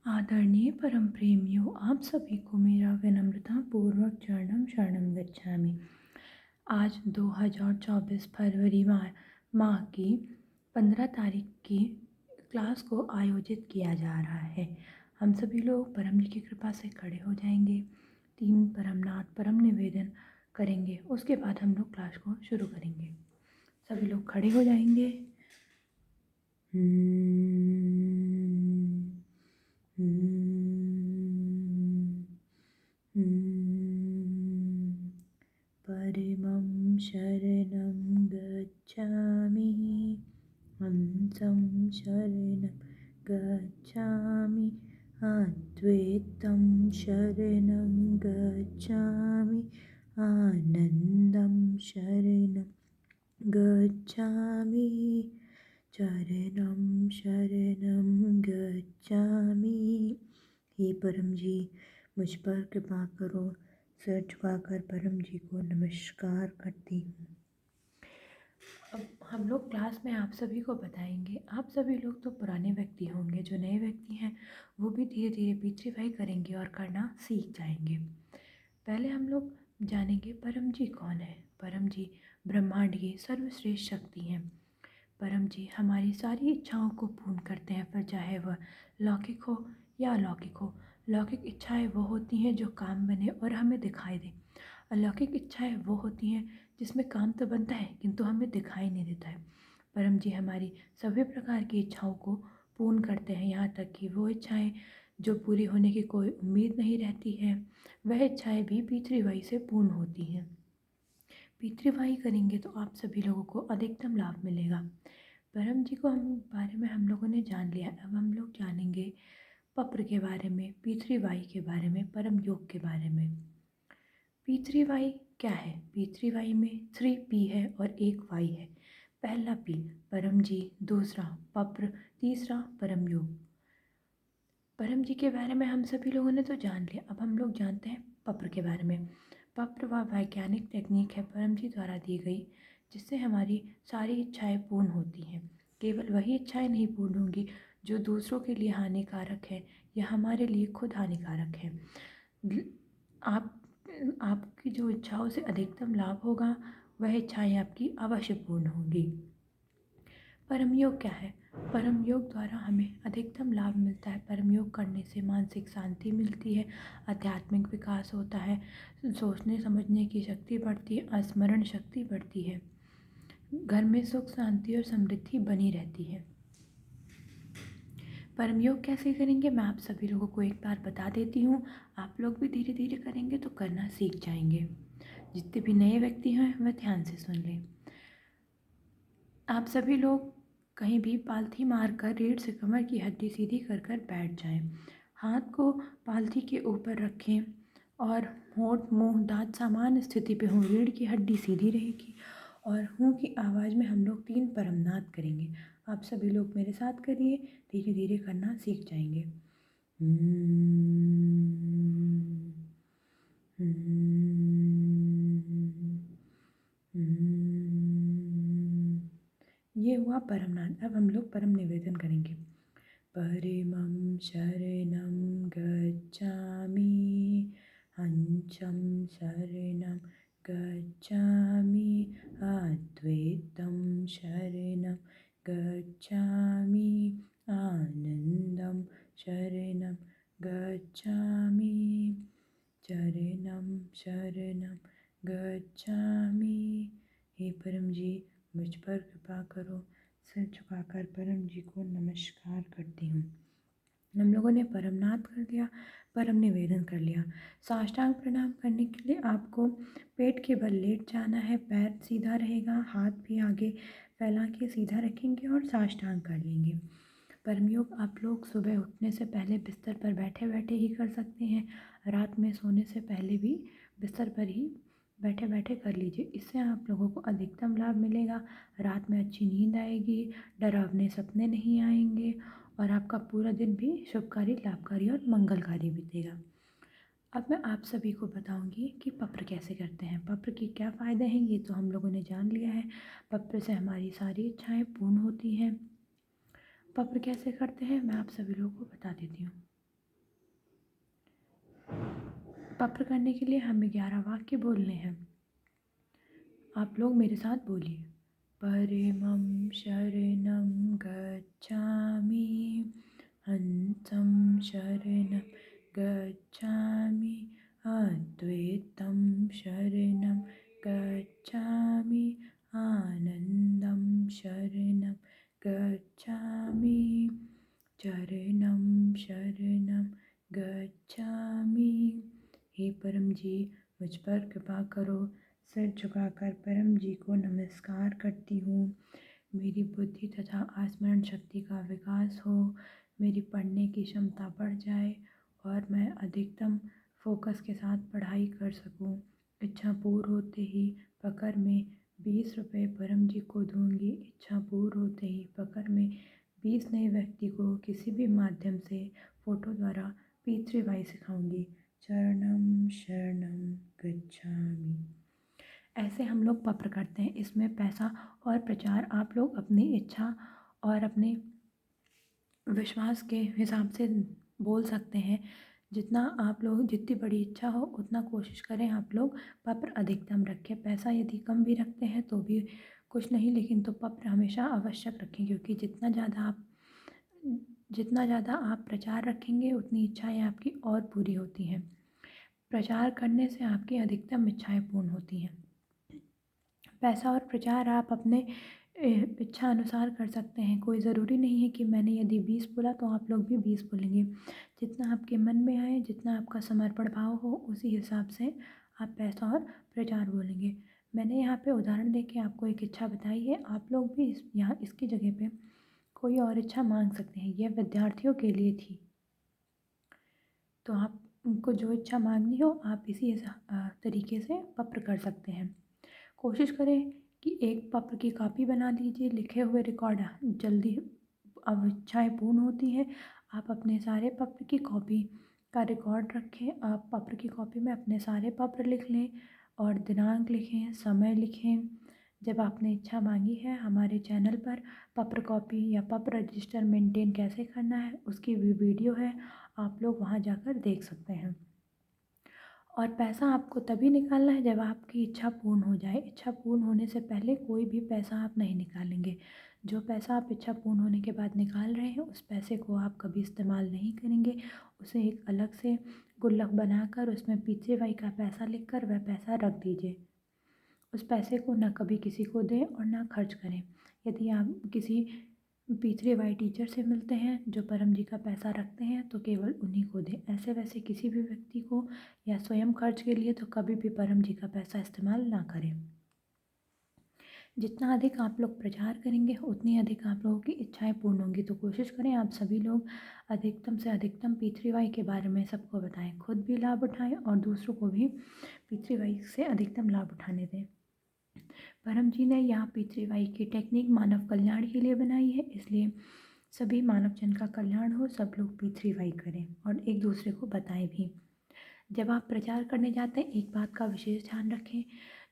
आदरणीय परम प्रेमियों, आप सभी को मेरा विनम्रता पूर्वक चरणम शरणम गच्छामि। आज 2024 फरवरी माह की 15 तारीख की क्लास को आयोजित किया जा रहा है। हम सभी लोग परम जी की कृपा से खड़े हो जाएंगे, 3 परमनाथ परम निवेदन करेंगे, उसके बाद हम लोग क्लास को शुरू करेंगे। सभी लोग खड़े हो जाएंगे। परमं शरणं गच्छामि, हंसं शरणं गच्छामि, अद्वैतं शरणं गच्छामि, आनन्दं शरणं गच्छामि, चरणं शरणं गच्छामि। हे परम जी, मुझ पर कृपा करो। सिर झुकाकर परम जी को नमस्कार करती हूँ। अब हम लोग क्लास में आप सभी को बताएंगे। आप सभी लोग तो पुराने व्यक्ति होंगे, जो नए व्यक्ति हैं वो भी धीरे धीरे पीछे करेंगे और करना सीख जाएंगे। पहले हम लोग जानेंगे परम जी कौन है। परम जी ब्रह्मांड की सर्वश्रेष्ठ शक्ति हैं। परम जी हमारी सारी इच्छाओं को पूर्ण करते हैं, पर चाहे वह लौकिक हो या अलौकिक हो। लौकिक इच्छाएं वो होती हैं जो काम बने और हमें दिखाई दे। अलौकिक इच्छाएं वो होती हैं जिसमें काम तो बनता है किंतु हमें दिखाई नहीं देता है। परम जी हमारी सभी प्रकार की इच्छाओं को पूर्ण करते हैं, यहाँ तक कि वो इच्छाएं जो पूरी होने की कोई उम्मीद नहीं रहती है, वह इच्छाएं भी पितृवाई से पूर्ण होती हैं। पितृवाही करेंगे तो आप सभी लोगों को अधिकतम लाभ मिलेगा। परम जी को बारे में हम लोगों ने जान लिया। अब हम लोग जानेंगे पप्र के बारे में, पितृवाही के बारे में, परम योग के बारे में। पितृवाही क्या है? पितृवाही में 3 पी है और 1 वाई है। पहला पी परम जी, दूसरा पप्र, तीसरा परम योग। परम जी के बारे में हम सभी लोगों ने तो जान लिया। अब हम लोग जानते हैं पप्र के बारे में। पप्र वह वैज्ञानिक टेक्निक है परम जी द्वारा दी गई, जिससे हमारी सारी इच्छाएं पूर्ण होती हैं। केवल वही इच्छाएं नहीं पूर्ण होंगी जो दूसरों के लिए हानिकारक है या हमारे लिए खुद हानिकारक है। आप आपकी जो इच्छाओं से अधिकतम लाभ होगा, वह इच्छाएं आपकी अवश्य पूर्ण होंगी। परम योग क्या है? परम योग द्वारा हमें अधिकतम लाभ मिलता है। परम योग करने से मानसिक शांति मिलती है, आध्यात्मिक विकास होता है, सोचने समझने की शक्ति बढ़ती है, स्मरण शक्ति बढ़ती है, घर में सुख शांति और समृद्धि बनी रहती है। परम योग कैसे करेंगे मैं आप सभी लोगों को एक बार बता देती हूँ। आप लोग भी धीरे धीरे करेंगे तो करना सीख जाएंगे। जितने भी नए व्यक्ति हैं वह ध्यान से सुन लें। आप सभी लोग कहीं भी पालथी मारकर रीढ़ से कमर की हड्डी सीधी कर कर बैठ जाएं। हाथ को पालथी के ऊपर रखें और होंठ मुंह दांत सामान्य स्थिति पे हों। रीढ़ की हड्डी सीधी रहेगी और हूँ की आवाज़ में हम लोग 3 परमनाद करेंगे। आप सभी लोग मेरे साथ करिए, धीरे धीरे करना सीख जाएंगे। ये हुआ परमनाद। अब हम लोग परम निवेदन करेंगे। परमं शरणं गच्छामि, हंसं शरणं गच्छामि, अद्वैतं शरणं गच्छामि, आनन्दं शरणं गच्छामि, चरणं शरणं गच्छामि। हे परम जी, मुझ पर कृपा करो। सिर झुकाकर परम जी को नमस्कार करती हूँ। हम लोगों ने परमनाद कर लिया, परम निवेदन कर लिया। साष्टांग प्रणाम करने के लिए आपको पेट के बल लेट जाना है, पैर सीधा रहेगा, हाथ भी आगे फैला के सीधा रखेंगे और साष्टांग कर लेंगे। परम योग आप लोग सुबह उठने से पहले बिस्तर पर बैठे बैठे ही कर सकते हैं। रात में सोने से पहले भी बिस्तर पर ही बैठे बैठे कर लीजिए। इससे आप लोगों को अधिकतम लाभ मिलेगा। रात में अच्छी नींद आएगी, डरावने सपने नहीं आएंगे और आपका पूरा दिन भी शुभकारी, लाभकारी और मंगलकारी बीतेगा। अब मैं आप सभी को बताऊंगी कि पप्र कैसे करते हैं। पप्र के क्या फ़ायदे हैं ये तो हम लोगों ने जान लिया है। पप्र से हमारी सारी इच्छाएं पूर्ण होती हैं। पप्र कैसे करते हैं मैं आप सभी लोगों को बता देती हूँ। पप्र करने के लिए हमें 11 वाक्य बोलने हैं। आप लोग मेरे साथ बोलिए। परमं शरणं गच्छामि, हंसं शरणं गच्छामि, अद्वैतं शरणं गच्छामि, आनन्दं शरणं गच्छामि, चरणं शरणं गच्छामि। हे परम जी, मुझ पर कृपा करो। सिर झुकाकर परम जी को नमस्कार करती हूँ। मेरी बुद्धि तथा आस्मरण शक्ति का विकास हो, मेरी पढ़ने की क्षमता बढ़ जाए और मैं अधिकतम फोकस के साथ पढ़ाई कर सकूँ। इच्छा पूर्ण होते ही पकड़ में 20 रुपये परम जी को दूंगी। इच्छा पूर्ण होते ही पकड़ में 20 नए व्यक्ति को किसी भी माध्यम से फ़ोटो द्वारा P3Y सिखाऊंगी। चरणम शरणम गच्छामि। ऐसे हम लोग पप्र करते हैं। इसमें पैसा और प्रचार आप लोग अपनी इच्छा और अपने विश्वास के हिसाब से बोल सकते हैं। जितना आप लोग जितनी बड़ी इच्छा हो उतना कोशिश करें आप लोग पप्र अधिकतम रखें। पैसा यदि कम भी रखते हैं तो भी कुछ नहीं, लेकिन तो पप्र हमेशा आवश्यक रखें, क्योंकि जितना ज़्यादा आप प्रचार रखेंगे उतनी इच्छाएं आपकी और पूरी होती हैं। प्रचार करने से आपकी अधिकतम इच्छाएं पूर्ण होती हैं। पैसा और प्रचार आप अपने इच्छा अनुसार कर सकते हैं। कोई ज़रूरी नहीं है कि मैंने यदि 20 बोला तो आप लोग भी 20 बोलेंगे। जितना आपके मन में आए, जितना आपका समर्पण भाव हो, उसी हिसाब से आप पैसा और प्रचार बोलेंगे। मैंने यहाँ पे उदाहरण देके आपको एक इच्छा बताई है। आप लोग भी यहाँ इसकी जगह पे कोई और इच्छा मांग सकते हैं। यह विद्यार्थियों के लिए थी, तो आप उनको जो इच्छा मांगनी हो आप इसी तरीके से पप्र कर सकते हैं। कोशिश करें कि एक पप्र की कॉपी बना लीजिए। लिखे हुए रिकॉर्ड जल्दी अब इच्छाएँ पूर्ण होती हैं। आप अपने सारे पप्र की कॉपी का रिकॉर्ड रखें। आप पप्र की कॉपी में अपने सारे पप्र लिख लें और दिनांक लिखें, समय लिखें। जब आपने इच्छा मांगी है, हमारे चैनल पर पप्र कॉपी या पप्र रजिस्टर मेंटेन कैसे करना है उसकी भी वीडियो है, आप लोग वहाँ जाकर देख सकते हैं। और पैसा आपको तभी निकालना है जब आपकी इच्छा पूर्ण हो जाए। इच्छा पूर्ण होने से पहले कोई भी पैसा आप नहीं निकालेंगे। जो पैसा आप इच्छा पूर्ण होने के बाद निकाल रहे हैं उस पैसे को आप कभी इस्तेमाल नहीं करेंगे। उसे एक अलग से गुल्लक बनाकर उसमें P3Y का पैसा लिखकर वह पैसा रख दीजिए। उस पैसे को ना कभी किसी को दें और ना खर्च करें। यदि आप किसी P3Y टीचर से मिलते हैं जो परम जी का पैसा रखते हैं तो केवल उन्हीं को दें। ऐसे वैसे किसी भी व्यक्ति को या स्वयं खर्च के लिए तो कभी भी परम जी का पैसा इस्तेमाल ना करें। जितना अधिक आप लोग प्रचार करेंगे उतनी अधिक आप लोगों की इच्छाएं पूर्ण होंगी। तो कोशिश करें आप सभी लोग अधिकतम से अधिकतम P3Y के बारे में सबको बताएं, खुद भी लाभ उठाएं और दूसरों को भी P3Y से अधिकतम लाभ उठाने दें। परम जी ने यहाँ P3Y की टेक्निक मानव कल्याण के लिए बनाई है, इसलिए सभी मानव जन का कल्याण हो, सब लोग P3Y करें और एक दूसरे को बताएं भी। जब आप प्रचार करने जाते हैं एक बात का विशेष ध्यान रखें,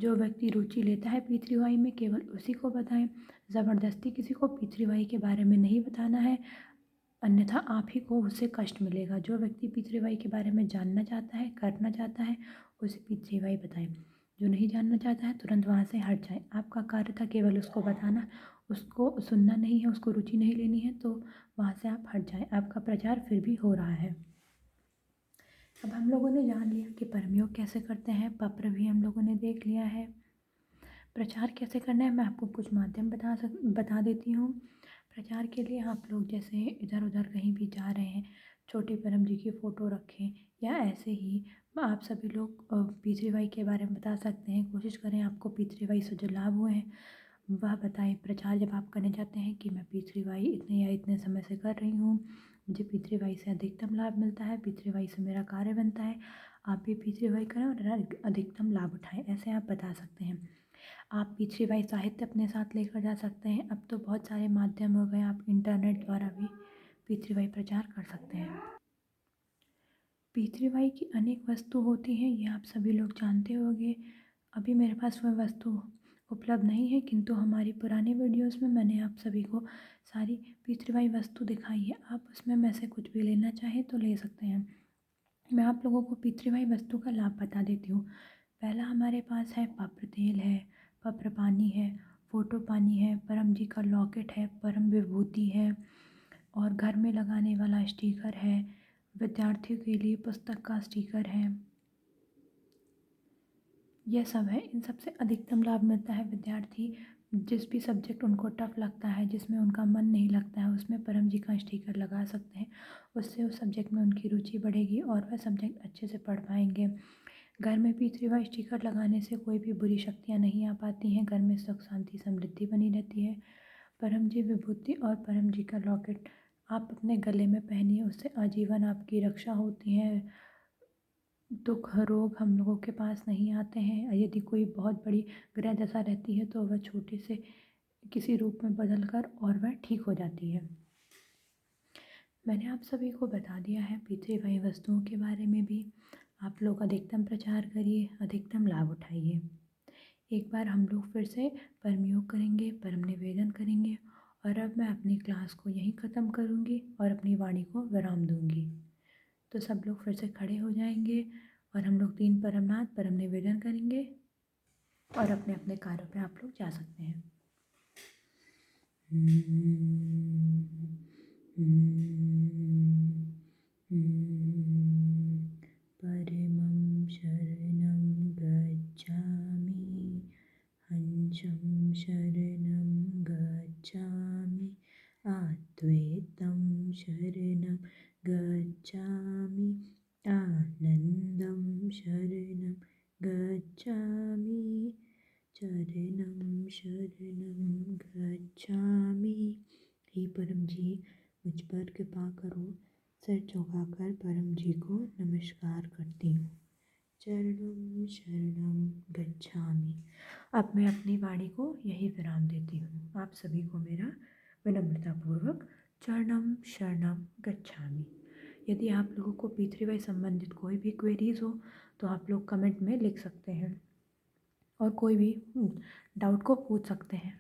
जो व्यक्ति रुचि लेता है P3Y में केवल उसी को बताएं। ज़बरदस्ती किसी को P3Y के बारे में नहीं बताना है, अन्यथा आप ही को उससे कष्ट मिलेगा। जो व्यक्ति P3Y के बारे में जानना चाहता है, करना चाहता है, उसे P3Y बताएं। जो नहीं जानना चाहता है तुरंत वहाँ से हट जाए। आपका कार्य था केवल उसको बताना, उसको सुनना नहीं है, उसको रुचि नहीं लेनी है, तो वहाँ से आप हट जाएं। आपका प्रचार फिर भी हो रहा है। अब हम लोगों ने जान लिया कि परम योग कैसे करते हैं, पप्र भी हम लोगों ने देख लिया है। प्रचार कैसे करना है मैं आपको कुछ माध्यम बता देती हूँ। प्रचार के लिए आप लोग जैसे इधर उधर कहीं भी जा रहे हैं, छोटे परम जी की फ़ोटो रखें या ऐसे ही आप सभी लोग P3Y के बारे में बता सकते हैं। कोशिश करें आपको P3Y से जो लाभ हुए हैं वह बताएं। प्रचार जब आप करने जाते हैं कि मैं P3Y इतने या इतने समय से कर रही हूँ, मुझे P3Y से अधिकतम लाभ मिलता है, P3Y से मेरा कार्य बनता है, आप भी P3Y करें और अधिकतम लाभ उठाएं, ऐसे आप बता सकते हैं। आप P3Y साहित्य अपने साथ लेकर जा सकते हैं। अब तो बहुत सारे माध्यम हो गए, आप इंटरनेट द्वारा भी P3Y प्रचार कर सकते हैं। P3Y की अनेक वस्तु होती हैं, ये आप सभी लोग जानते होंगे। अभी मेरे पास वह वस्तु उपलब्ध नहीं है, किंतु हमारी पुरानी वीडियोस में मैंने आप सभी को सारी P3Y वस्तु दिखाई है। आप उसमें से कुछ भी लेना चाहें तो ले सकते हैं। मैं आप लोगों को पितृवाही वस्तु का लाभ बता देती हूँ। पहला हमारे पास है पप्र तेल है, पप्र पानी है, फोटो पानी है, परम जी का लॉकेट है, परम विभूति है और घर में लगाने वाला स्टिकर है। विद्यार्थियों के लिए पुस्तक का स्टिकर है। यह सब है। इन सबसे अधिकतम लाभ मिलता है विद्यार्थी जिस भी सब्जेक्ट उनको टफ लगता है, जिसमें उनका मन नहीं लगता है, उसमें परम जी का स्टिकर लगा सकते हैं। उससे उस सब्जेक्ट में उनकी रुचि बढ़ेगी और वह सब्जेक्ट अच्छे से पढ़ पाएंगे। घर में पितृवाही स्टिकर लगाने से कोई भी बुरी शक्तियाँ नहीं आ पाती हैं। घर में सुख शांति समृद्धि बनी रहती है। परम जी विभूति और परम जी का लॉकेट आप अपने गले में पहनिए, उससे आजीवन आपकी रक्षा होती है। दुख रोग हम लोगों के पास नहीं आते हैं। यदि कोई बहुत बड़ी ग्रह दशा रहती है तो वह छोटे से किसी रूप में बदल कर और वह ठीक हो जाती है। मैंने आप सभी को बता दिया है पितृवाही वस्तुओं के बारे में भी। आप लोग अधिकतम प्रचार करिए, अधिकतम लाभ उठाइए। एक बार हम लोग फिर से परम योग करेंगे, परम निवेदन करेंगे और अब मैं अपनी क्लास को यहीं ख़त्म करूँगी और अपनी वाणी को विराम दूँगी। तो सब लोग फिर से खड़े हो जाएंगे और हम लोग 3 परमनाद परम निवेदन करेंगे और अपने अपने कार्यों पे आप लोग जा सकते हैं। परमं शरणं गच्छामि, हंसं शरणं गच्छामि, अद्वैतं शरणं गच्छामि, आनन्दं शरणं गच्छामि, चरणं शरणं गच्छामि। हे परम जी, मुझ पर कृपा करो। सिर झुकाकर परम जी को नमस्कार करती हूँ। चरणं शरणं गच्छामि। अब मैं अपनी वाणी को यही विराम देती हूँ। आप सभी को मेरा विनम्रतापूर्वक चरणं शरणं गच्छामि। यदि आप लोगों को पितृवाही संबंधित कोई भी क्वेरीज हो तो आप लोग कमेंट में लिख सकते हैं और कोई भी डाउट को पूछ सकते हैं।